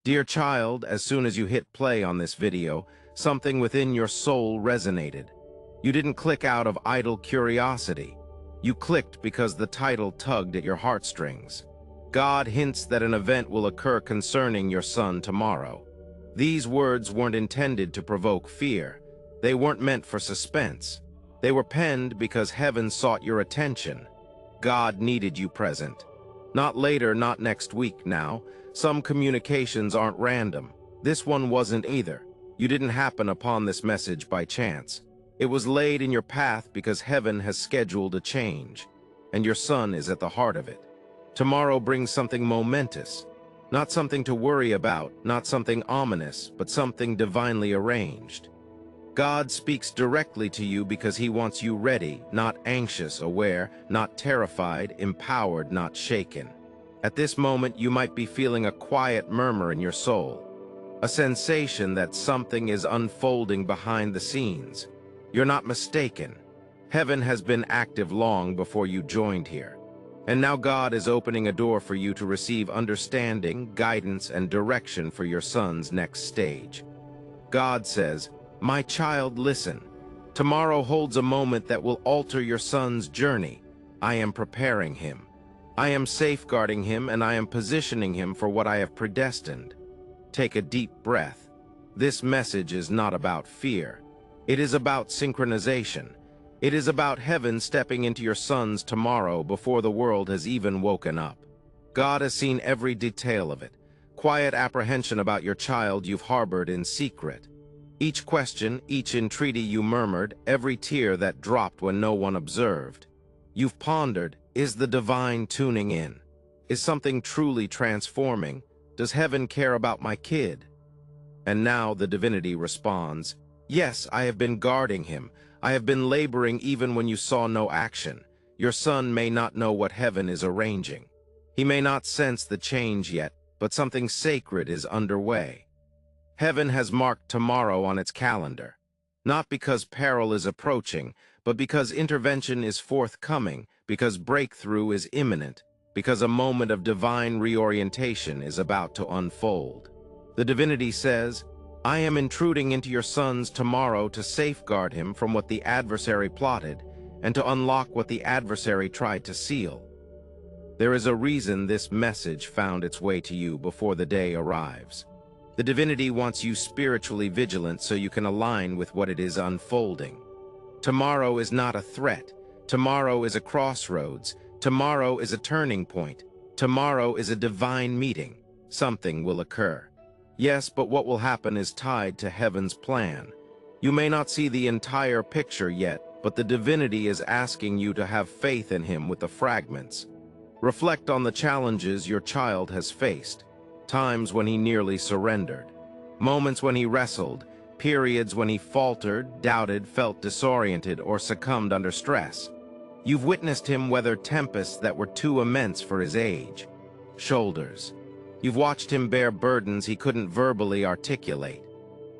Dear child, as soon as you hit play on this video, something within your soul resonated. You didn't click out of idle curiosity. You clicked because the title tugged at your heartstrings. God hints that an event will occur concerning your son tomorrow. These words weren't intended to provoke fear. They weren't meant for suspense. They were penned because heaven sought your attention. God needed you present. Not later, not next week now. Some communications aren't random. This one wasn't either. You didn't happen upon this message by chance. It was laid in your path because heaven has scheduled a change, and your son is at the heart of it. Tomorrow brings something momentous, not something to worry about, not something ominous, but something divinely arranged. God speaks directly to you because he wants you ready, not anxious, aware, not terrified, empowered, not shaken. At this moment, you might be feeling a quiet murmur in your soul, a sensation that something is unfolding behind the scenes. You're not mistaken. Heaven has been active long before you joined here. And now God is opening a door for you to receive understanding, guidance, and direction for your son's next stage. God says, "My child, listen. Tomorrow holds a moment that will alter your son's journey. I am preparing him. I am safeguarding him, and I am positioning him for what I have predestined." Take a deep breath. This message is not about fear. It is about synchronization. It is about heaven stepping into your son's tomorrow before the world has even woken up. God has seen every detail of it. Quiet apprehension about your child you've harbored in secret. Each question, each entreaty you murmured, every tear that dropped when no one observed. You've pondered, is the divine tuning in? Is something truly transforming? Does heaven care about my kid? And now the divinity responds, "Yes, I have been guarding him. I have been laboring even when you saw no action. Your son may not know what heaven is arranging. He may not sense the change yet, but something sacred is underway. Heaven has marked tomorrow on its calendar, not because peril is approaching, but because intervention is forthcoming, because breakthrough is imminent, because a moment of divine reorientation is about to unfold. The divinity says, "I am intruding into your son's tomorrow to safeguard him from what the adversary plotted and to unlock what the adversary tried to seal." There is a reason this message found its way to you before the day arrives. The divinity wants you spiritually vigilant so you can align with what it is unfolding. Tomorrow is not a threat. Tomorrow is a crossroads. Tomorrow is a turning point. Tomorrow is a divine meeting. Something will occur. Yes, but what will happen is tied to heaven's plan. You may not see the entire picture yet, but the divinity is asking you to have faith in him with the fragments. Reflect on the challenges your child has faced, times when he nearly surrendered, moments when he wrestled, periods when he faltered, doubted, felt disoriented, or succumbed under stress. You've witnessed him weather tempests that were too immense for his age. Shoulders. You've watched him bear burdens he couldn't verbally articulate.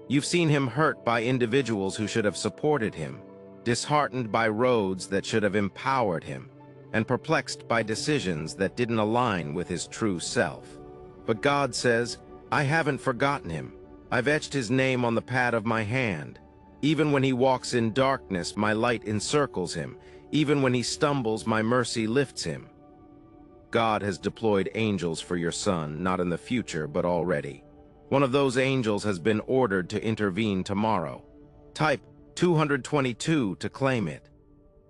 You've seen him hurt by individuals who should have supported him, disheartened by roads that should have empowered him, and perplexed by decisions that didn't align with his true self. But God says, "I haven't forgotten him. I've etched his name on the pad of my hand. Even when he walks in darkness, my light encircles him. Even when he stumbles, my mercy lifts him." God has deployed angels for your son, not in the future, but already. One of those angels has been ordered to intervene tomorrow. Type 222 to claim it.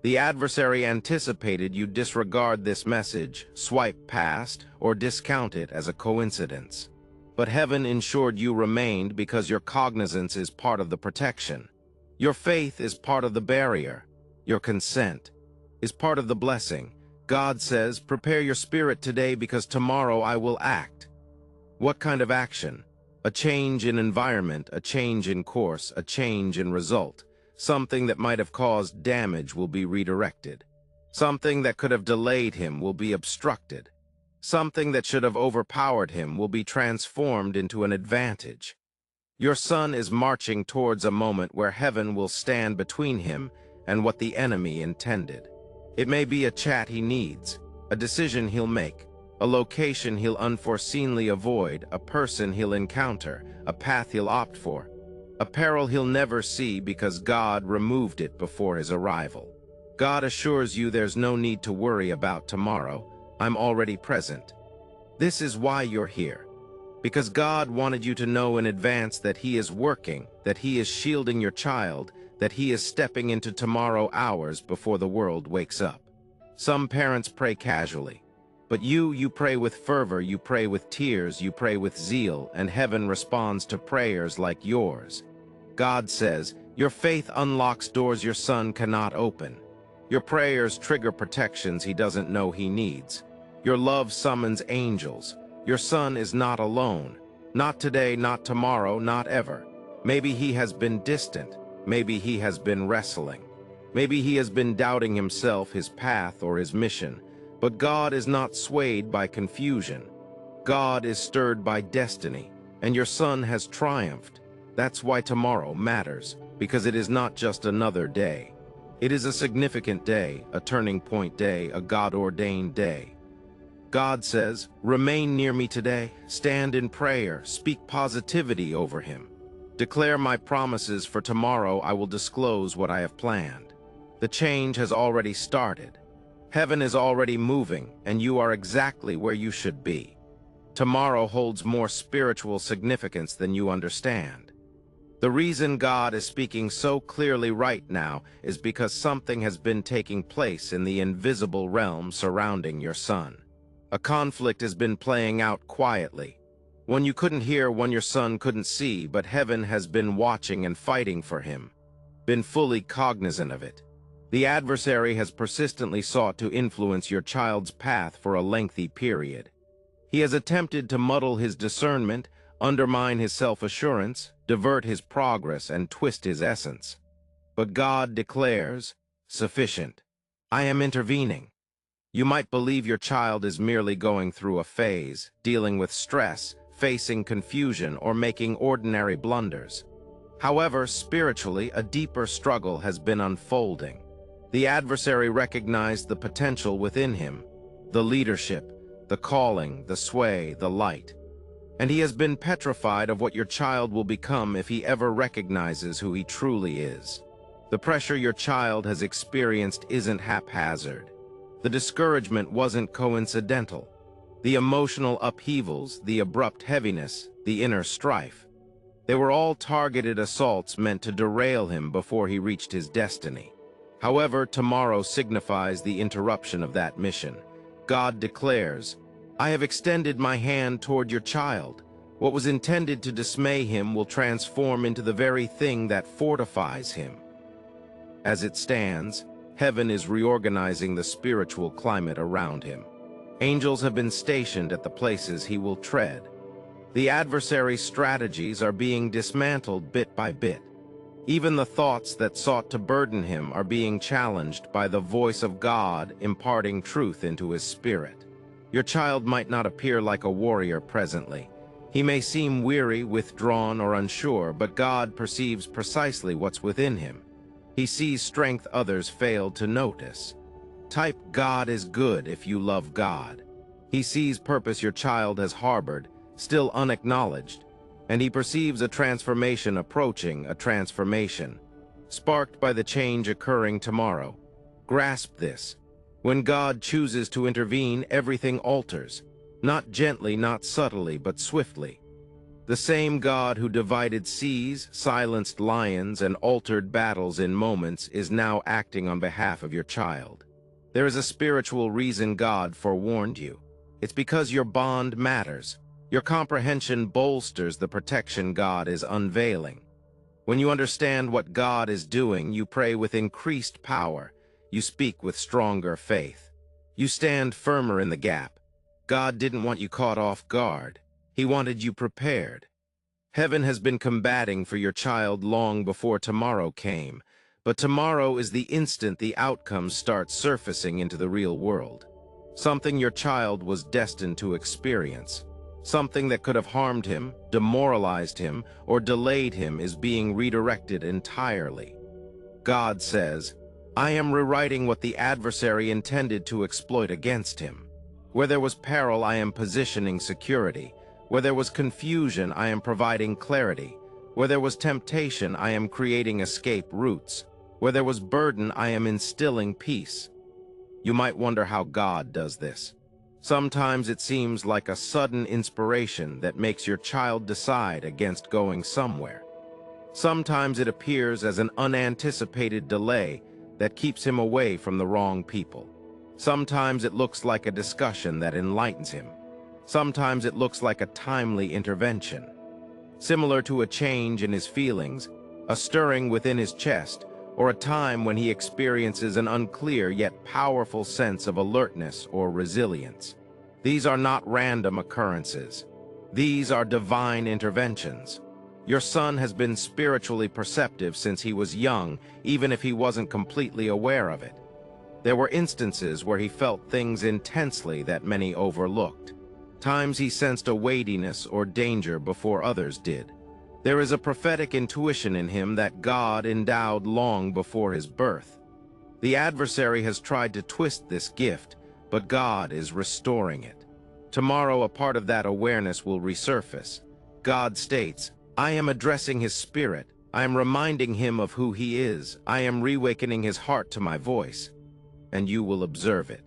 The adversary anticipated you disregard this message, swipe past, or discount it as a coincidence. But heaven ensured you remained because your cognizance is part of the protection. Your faith is part of the barrier. Your consent is part of the blessing. God says, "Prepare your spirit today because tomorrow I will act." What kind of action? A change in environment, a change in course, a change in result. Something that might have caused damage will be redirected. Something that could have delayed him will be obstructed. Something that should have overpowered him will be transformed into an advantage. Your son is marching towards a moment where heaven will stand between him and what the enemy intended. It may be a chat he needs, a decision he'll make, A location he'll unforeseenly avoid, a person he'll encounter, a path he'll opt for, a peril he'll never see because God removed it before his arrival. God assures you there's no need to worry about tomorrow. I'm already present. This is why you're here. Because God wanted you to know in advance that he is working, that he is shielding your child, that he is stepping into tomorrow hours before the world wakes up. Some parents pray casually. But you pray with fervor, you pray with tears, you pray with zeal, and heaven responds to prayers like yours. God says, your faith unlocks doors your son cannot open. Your prayers trigger protections he doesn't know he needs. Your love summons angels. Your son is not alone. Not today, not tomorrow, not ever. Maybe he has been distant. Maybe he has been wrestling. Maybe he has been doubting himself, his path, or his mission. But God is not swayed by confusion. God is stirred by destiny, and your son has triumphed. That's why tomorrow matters, because it is not just another day. It is a significant day, a turning point day, a God-ordained day. God says, remain near me today, stand in prayer, speak positivity over him. Declare my promises, for tomorrow I will disclose what I have planned. The change has already started. Heaven is already moving, and you are exactly where you should be. Tomorrow holds more spiritual significance than you understand. The reason God is speaking so clearly right now is because something has been taking place in the invisible realm surrounding your son. A conflict has been playing out quietly. One you couldn't hear, one your son couldn't see, but heaven has been watching and fighting for him, been fully cognizant of it. The adversary has persistently sought to influence your child's path for a lengthy period. He has attempted to muddle his discernment, undermine his self-assurance, divert his progress, and twist his essence. But God declares, sufficient. I am intervening. You might believe your child is merely going through a phase, dealing with stress, facing confusion, or making ordinary blunders. However, spiritually, a deeper struggle has been unfolding. The adversary recognized the potential within him, the leadership, the calling, the sway, the light. And he has been petrified of what your child will become if he ever recognizes who he truly is. The pressure your child has experienced isn't haphazard. The discouragement wasn't coincidental. The emotional upheavals, the abrupt heaviness, the inner strife, they were all targeted assaults meant to derail him before he reached his destiny. However, tomorrow signifies the interruption of that mission. God declares, I have extended my hand toward your child. What was intended to dismay him will transform into the very thing that fortifies him. As it stands, heaven is reorganizing the spiritual climate around him. Angels have been stationed at the places he will tread. The adversary's strategies are being dismantled bit by bit. Even the thoughts that sought to burden him are being challenged by the voice of God imparting truth into his spirit. Your child might not appear like a warrior presently. He may seem weary, withdrawn, or unsure, but God perceives precisely what's within him. He sees strength others failed to notice. Type God is good if you love God. He sees purpose your child has harbored, still unacknowledged, and he perceives a transformation approaching, a transformation sparked by the change occurring tomorrow. Grasp this. When God chooses to intervene, everything alters, not gently, not subtly, but swiftly. The same God who divided seas, silenced lions, and altered battles in moments is now acting on behalf of your child. There is a spiritual reason God forewarned you. It's because your bond matters. Your comprehension bolsters the protection God is unveiling. When you understand what God is doing, you pray with increased power. You speak with stronger faith. You stand firmer in the gap. God didn't want you caught off guard. He wanted you prepared. Heaven has been combating for your child long before tomorrow came, but tomorrow is the instant the outcomes start surfacing into the real world. Something your child was destined to experience. Something that could have harmed him, demoralized him, or delayed him is being redirected entirely. God says, I am rewriting what the adversary intended to exploit against him. Where there was peril, I am positioning security. Where there was confusion, I am providing clarity. Where there was temptation, I am creating escape routes. Where there was burden, I am instilling peace. You might wonder how God does this. Sometimes it seems like a sudden inspiration that makes your child decide against going somewhere. Sometimes it appears as an unanticipated delay that keeps him away from the wrong people. Sometimes it looks like a discussion that enlightens him. Sometimes it looks like a timely intervention. Similar to a change in his feelings, a stirring within his chest, or a time when he experiences an unclear yet powerful sense of alertness or resilience. These are not random occurrences. These are divine interventions. Your son has been spiritually perceptive since he was young, even if he wasn't completely aware of it. There were instances where he felt things intensely that many overlooked. Times he sensed a weightiness or danger before others did. There is a prophetic intuition in him that God endowed long before his birth. The adversary has tried to twist this gift, but God is restoring it. Tomorrow, a part of that awareness will resurface. God states, I am addressing his spirit. I am reminding him of who he is. I am reawakening his heart to my voice. And you will observe it.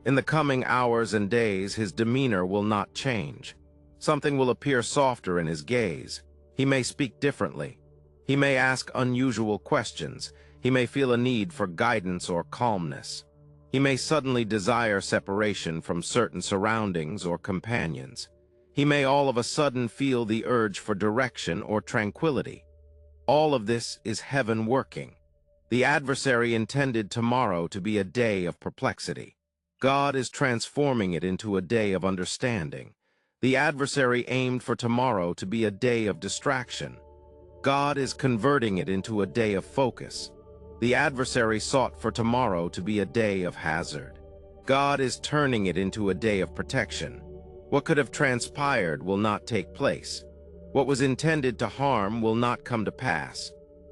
In the coming hours and days, his demeanor will not change. Something will appear softer in his gaze. He may speak differently. He may ask unusual questions. He may feel a need for guidance or calmness. He may suddenly desire separation from certain surroundings or companions. He may all of a sudden feel the urge for direction or tranquility. All of this is heaven working. The adversary intended tomorrow to be a day of perplexity. God is transforming it into a day of understanding. The adversary aimed for tomorrow to be a day of distraction. God is converting it into a day of focus. The adversary sought for tomorrow to be a day of hazard. God is turning it into a day of protection. What could have transpired will not take place. What was intended to harm will not come to pass.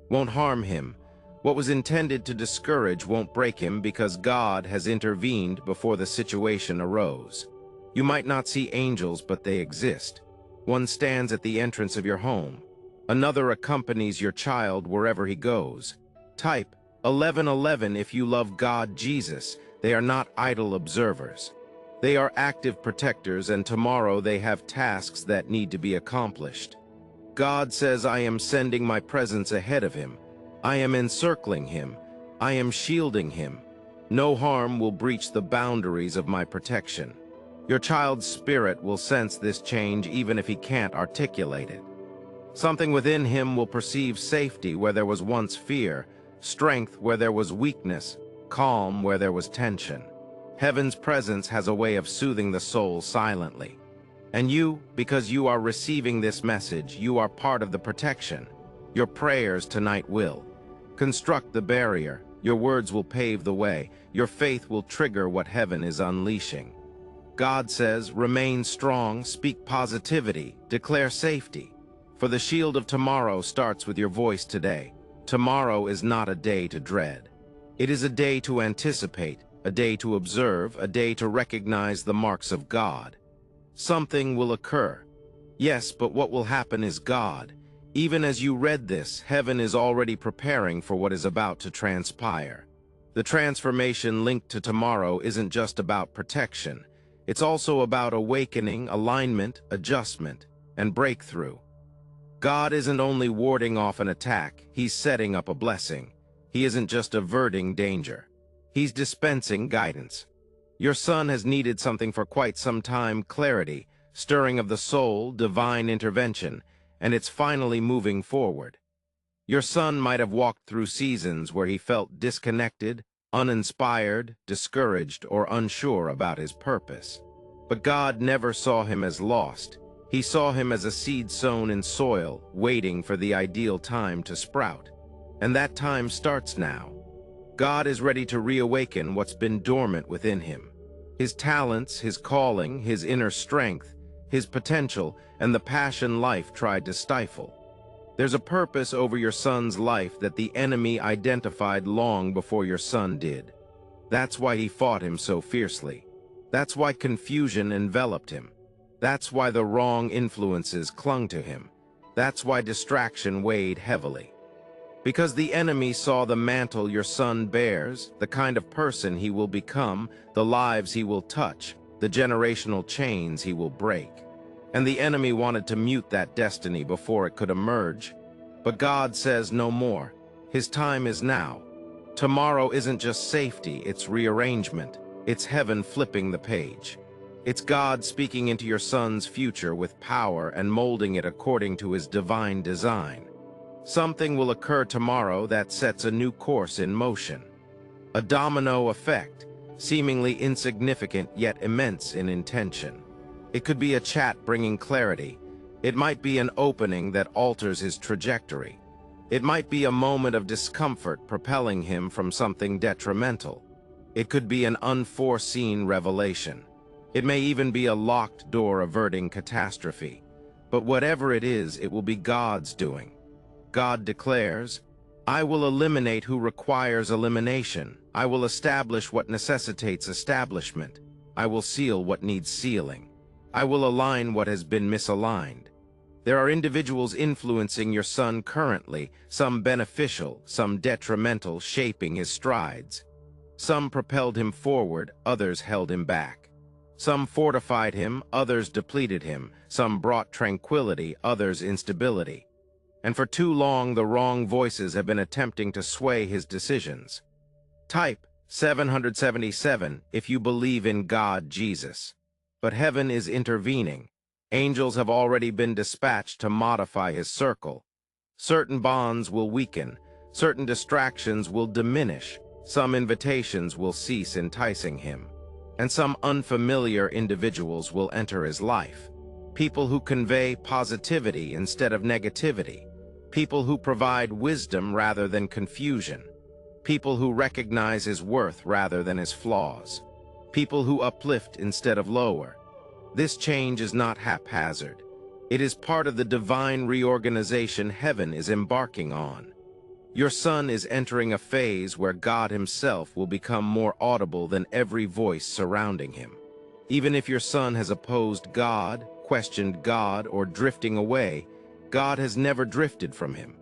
Won't harm him. What was intended to discourage won't break him because God has intervened before the situation arose. You might not see angels, but they exist. One stands at the entrance of your home. Another accompanies your child wherever he goes. Type 1111 if you love God, Jesus. They are not idle observers. They are active protectors, and tomorrow they have tasks that need to be accomplished. God says, I am sending my presence ahead of him. I am encircling him. I am shielding him. No harm will breach the boundaries of my protection. Your child's spirit will sense this change even if he can't articulate it. Something within him will perceive safety where there was once fear, strength where there was weakness, calm where there was tension. Heaven's presence has a way of soothing the soul silently. And you, because you are receiving this message, you are part of the protection. Your prayers tonight will construct the barrier. Your words will pave the way. Your faith will trigger what heaven is unleashing. God says, remain strong, speak positivity, declare safety. For the shield of tomorrow starts with your voice today. Tomorrow is not a day to dread. It is a day to anticipate, a day to observe, a day to recognize the marks of God. Something will occur. Yes, but what will happen is God. Even as you read this, heaven is already preparing for what is about to transpire. The transformation linked to tomorrow isn't just about protection. It's also about awakening, alignment, adjustment, and breakthrough. God isn't only warding off an attack, he's setting up a blessing. He isn't just averting danger. He's dispensing guidance. Your son has needed something for quite some time: clarity, stirring of the soul, divine intervention, and it's finally moving forward. Your son might have walked through seasons where he felt disconnected, uninspired, discouraged, or unsure about his purpose. But God never saw him as lost. He saw him as a seed sown in soil, waiting for the ideal time to sprout. And that time starts now. God is ready to reawaken what's been dormant within him. His talents, his calling, his inner strength, his potential, and the passion life tried to stifle. There's a purpose over your son's life that the enemy identified long before your son did. That's why he fought him so fiercely. That's why confusion enveloped him. That's why the wrong influences clung to him. That's why distraction weighed heavily. Because the enemy saw the mantle your son bears, the kind of person he will become, the lives he will touch, the generational chains he will break. And the enemy wanted to mute that destiny before it could emerge. But God says no more. His time is now. Tomorrow isn't just safety, it's rearrangement. It's heaven flipping the page. It's God speaking into your son's future with power and molding it according to his divine design. Something will occur tomorrow that sets a new course in motion. A domino effect, seemingly insignificant yet immense in intention. It could be a chat bringing clarity. It might be an opening that alters his trajectory. It might be a moment of discomfort propelling him from something detrimental. It could be an unforeseen revelation. It may even be a locked door averting catastrophe. But whatever it is, it will be God's doing. God declares, I will eliminate who requires elimination. I will establish what necessitates establishment. I will seal what needs sealing. I will align what has been misaligned. There are individuals influencing your son currently, some beneficial, some detrimental, shaping his strides. Some propelled him forward, others held him back. Some fortified him, others depleted him. Some brought tranquility, others instability. And for too long, the wrong voices have been attempting to sway his decisions. Type 777 if you believe in God, Jesus. But heaven is intervening. Angels have already been dispatched to modify his circle. Certain bonds will weaken, certain distractions will diminish, some invitations will cease enticing him, and some unfamiliar individuals will enter his life. People who convey positivity instead of negativity. People who provide wisdom rather than confusion. People who recognize his worth rather than his flaws. People who uplift instead of lower. This change is not haphazard. It is part of the divine reorganization heaven is embarking on. Your son is entering a phase where God himself will become more audible than every voice surrounding him. Even if your son has opposed God, questioned God, or drifting away, God has never drifted from him.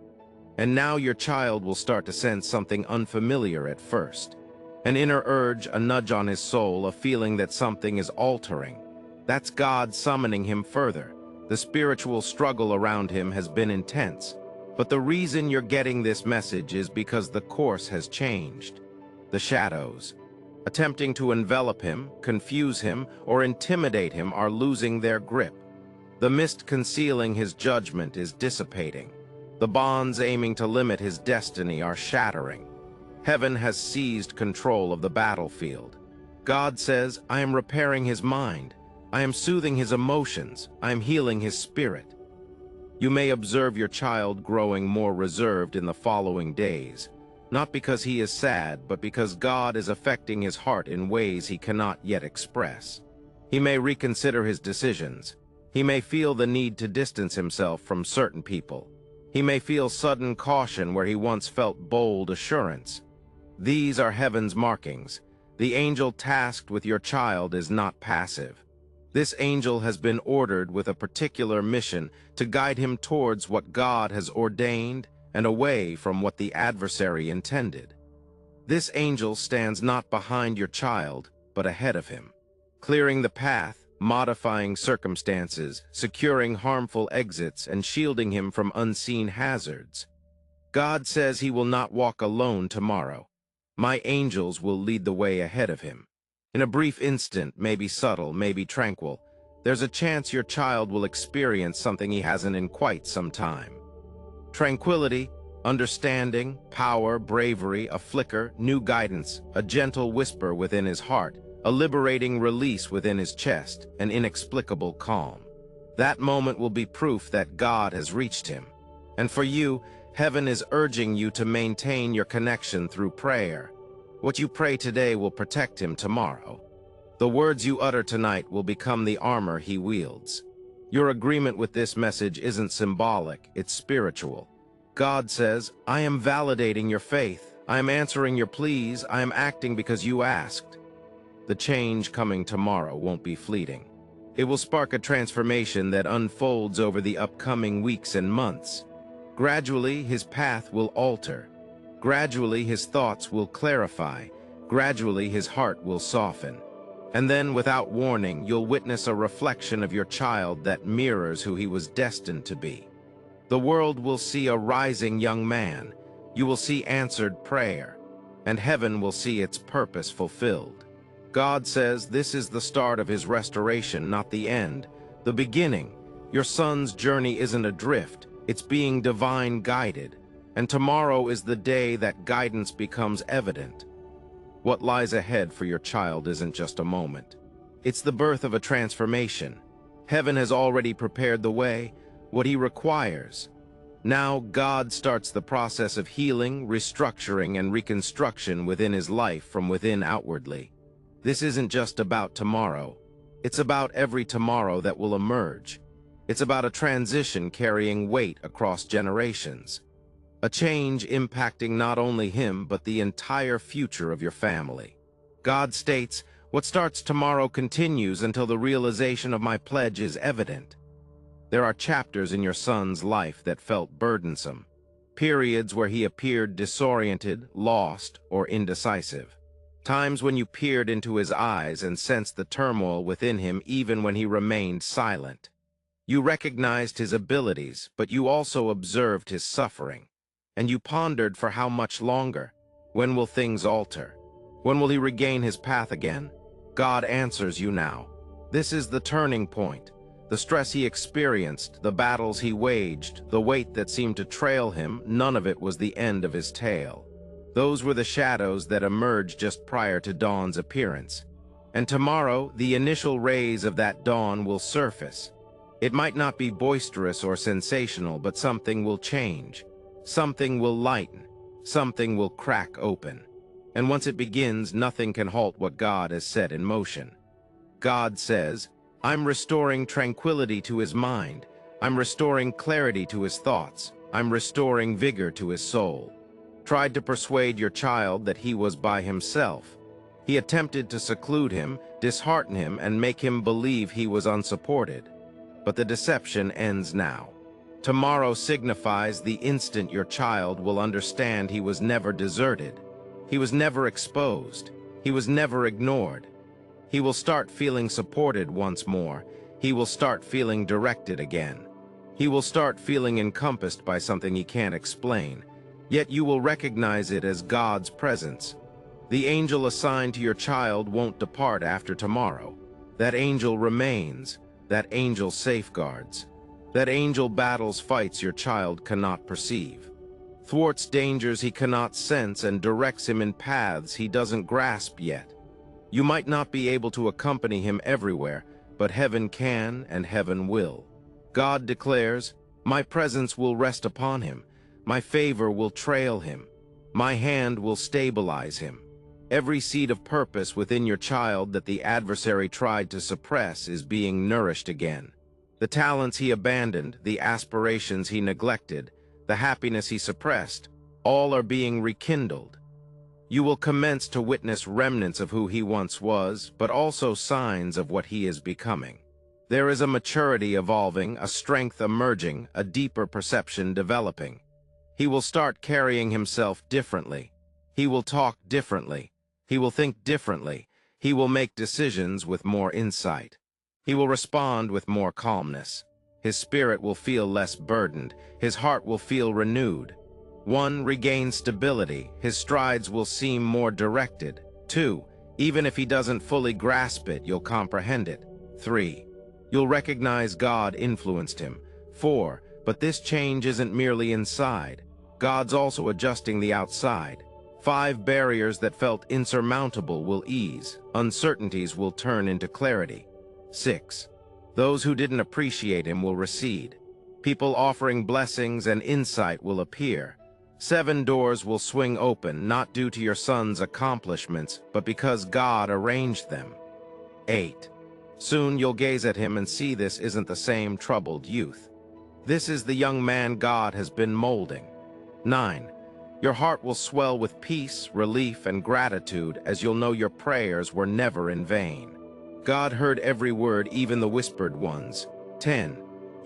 And now your child will start to sense something unfamiliar at first. An inner urge, a nudge on his soul, a feeling that something is altering. That's God summoning him further. The spiritual struggle around him has been intense. But the reason you're getting this message is because the course has changed. The shadows, attempting to envelop him, confuse him, or intimidate him, are losing their grip. The mist concealing his judgment is dissipating. The bonds aiming to limit his destiny are shattering. Heaven has seized control of the battlefield. God says, I am repairing his mind. I am soothing his emotions. I am healing his spirit. You may observe your child growing more reserved in the following days, not because he is sad, but because God is affecting his heart in ways he cannot yet express. He may reconsider his decisions. He may feel the need to distance himself from certain people. He may feel sudden caution where he once felt bold assurance. These are heaven's markings. The angel tasked with your child is not passive. This angel has been ordered with a particular mission to guide him towards what God has ordained and away from what the adversary intended. This angel stands not behind your child, but ahead of him, clearing the path, modifying circumstances, securing harmful exits, and shielding him from unseen hazards. God says he will not walk alone tomorrow. My angels will lead the way ahead of him. In a brief instant, maybe subtle, maybe tranquil, there's a chance your child will experience something he hasn't in quite some time. Tranquility, understanding, power, bravery, a flicker, new guidance, a gentle whisper within his heart, a liberating release within his chest, an inexplicable calm. That moment will be proof that God has reached him. And for you, heaven is urging you to maintain your connection through prayer. What you pray today will protect him tomorrow. The words you utter tonight will become the armor he wields. Your agreement with this message isn't symbolic, it's spiritual. God says, I am validating your faith. I am answering your pleas. I am acting because you asked. The change coming tomorrow won't be fleeting. It will spark a transformation that unfolds over the upcoming weeks and months. Gradually, his path will alter. Gradually, his thoughts will clarify. Gradually, his heart will soften. And then, without warning, you'll witness a reflection of your child that mirrors who he was destined to be. The world will see a rising young man. You will see answered prayer, and heaven will see its purpose fulfilled. God says this is the start of his restoration, not the end, the beginning. Your son's journey isn't adrift, it's being divine guided, and tomorrow is the day that guidance becomes evident. What lies ahead for your child isn't just a moment. It's the birth of a transformation. Heaven has already prepared the way, what he requires. Now God starts the process of healing, restructuring, and reconstruction within his life from within outwardly. This isn't just about tomorrow. It's about every tomorrow that will emerge. It's about a transition carrying weight across generations. A change impacting not only him, but the entire future of your family. God states, "What starts tomorrow continues until the realization of my pledge is evident." There are chapters in your son's life that felt burdensome, periods where he appeared disoriented, lost, or indecisive. Times when you peered into his eyes and sensed the turmoil within him even when he remained silent. You recognized his abilities, but you also observed his suffering. And you pondered for how much longer? When will things alter? When will he regain his path again? God answers you now. This is the turning point. The stress he experienced, the battles he waged, the weight that seemed to trail him, none of it was the end of his tale. Those were the shadows that emerged just prior to dawn's appearance. And tomorrow, the initial rays of that dawn will surface. It might not be boisterous or sensational, but something will change. Something will lighten. Something will crack open. And once it begins, nothing can halt what God has set in motion. God says, "I'm restoring tranquility to his mind. I'm restoring clarity to his thoughts. I'm restoring vigor to his soul." Tried to persuade your child that he was by himself. He attempted to seclude him, dishearten him, and make him believe he was unsupported. But the deception ends now. Tomorrow signifies the instant your child will understand he was never deserted. He was never exposed. He was never ignored. He will start feeling supported once more. He will start feeling directed again. He will start feeling encompassed by something he can't explain. Yet you will recognize it as God's presence. The angel assigned to your child won't depart after tomorrow. That angel remains. That angel safeguards. That angel battles fights your child cannot perceive, thwarts dangers he cannot sense, and directs him in paths he doesn't grasp yet. You might not be able to accompany him everywhere, but heaven can and heaven will. God declares, "My presence will rest upon him. My favor will trail him. My hand will stabilize him." Every seed of purpose within your child that the adversary tried to suppress is being nourished again. The talents he abandoned, the aspirations he neglected, the happiness he suppressed, all are being rekindled. You will commence to witness remnants of who he once was, but also signs of what he is becoming. There is a maturity evolving, a strength emerging, a deeper perception developing. He will start carrying himself differently. He will talk differently. He will think differently. He will make decisions with more insight. He will respond with more calmness. His spirit will feel less burdened. His heart will feel renewed. 1. Regain stability. His strides will seem more directed. 2. Even if he doesn't fully grasp it, you'll comprehend it. 3. You'll recognize God influenced him. 4. But this change isn't merely inside. God's also adjusting the outside. 5. Barriers that felt insurmountable will ease. Uncertainties will turn into clarity. 6. Those who didn't appreciate him will recede. People offering blessings and insight will appear. 7. Doors will swing open, not due to your son's accomplishments, but because God arranged them. 8. Soon you'll gaze at him and see this isn't the same troubled youth. This is the young man God has been molding. 9. Your heart will swell with peace, relief, and gratitude as you'll know your prayers were never in vain. God heard every word, even the whispered ones. 10.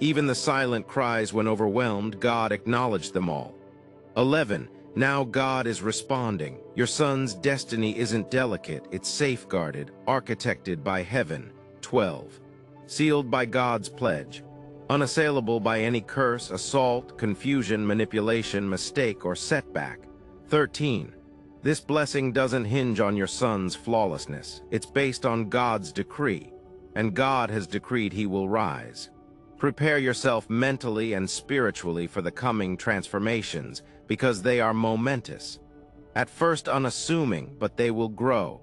Even the silent cries when overwhelmed, God acknowledged them all. 11. Now God is responding. Your son's destiny isn't delicate, it's safeguarded, architected by heaven. 12. Sealed by God's pledge. Unassailable by any curse, assault, confusion, manipulation, mistake, or setback. 13. This blessing doesn't hinge on your son's flawlessness. It's based on God's decree, and God has decreed he will rise. Prepare yourself mentally and spiritually for the coming transformations, because they are momentous. At first unassuming, but they will grow.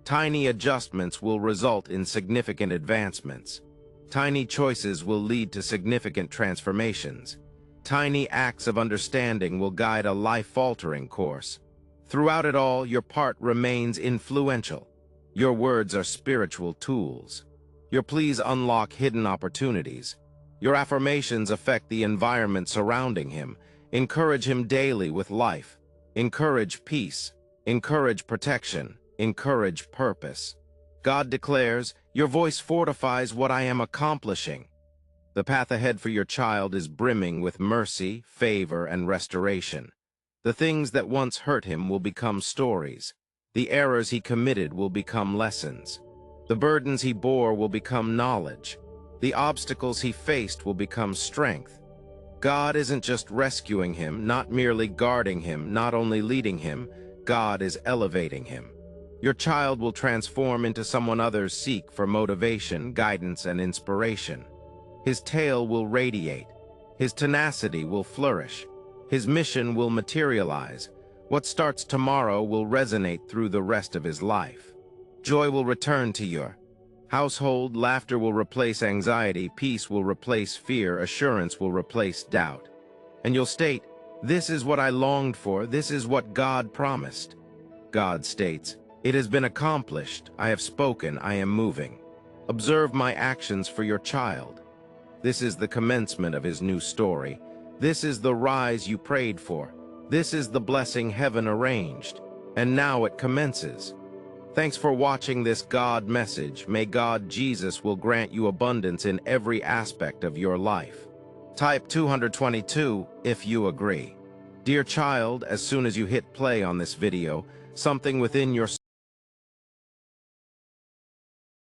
Tiny adjustments will result in significant advancements. Tiny choices will lead to significant transformations. Tiny acts of understanding will guide a life-altering course. Throughout it all, your part remains influential. Your words are spiritual tools. Your pleas unlock hidden opportunities. Your affirmations affect the environment surrounding him. Encourage him daily with life. Encourage peace. Encourage protection. Encourage purpose. God declares, your voice fortifies what I am accomplishing. The path ahead for your child is brimming with mercy, favor, and restoration. The things that once hurt him will become stories. The errors he committed will become lessons. The burdens he bore will become knowledge. The obstacles he faced will become strength. God isn't just rescuing him, not merely guarding him, not only leading him, God is elevating him. Your child will transform into someone others seek for motivation, guidance, and inspiration. His tale will radiate. His tenacity will flourish. His mission will materialize. What starts tomorrow will resonate through the rest of his life. Joy will return to your household, laughter will replace anxiety, peace will replace fear, assurance will replace doubt. And you'll state, this is what I longed for, this is what God promised. God states, it has been accomplished, I have spoken, I am moving. Observe my actions for your child. This is the commencement of his new story. This is the rise you prayed for. This is the blessing heaven arranged. And now it commences. Thanks for watching this God message. May God Jesus will grant you abundance in every aspect of your life. Type 222 if you agree. Dear child, as soon as you hit play on this video, something within your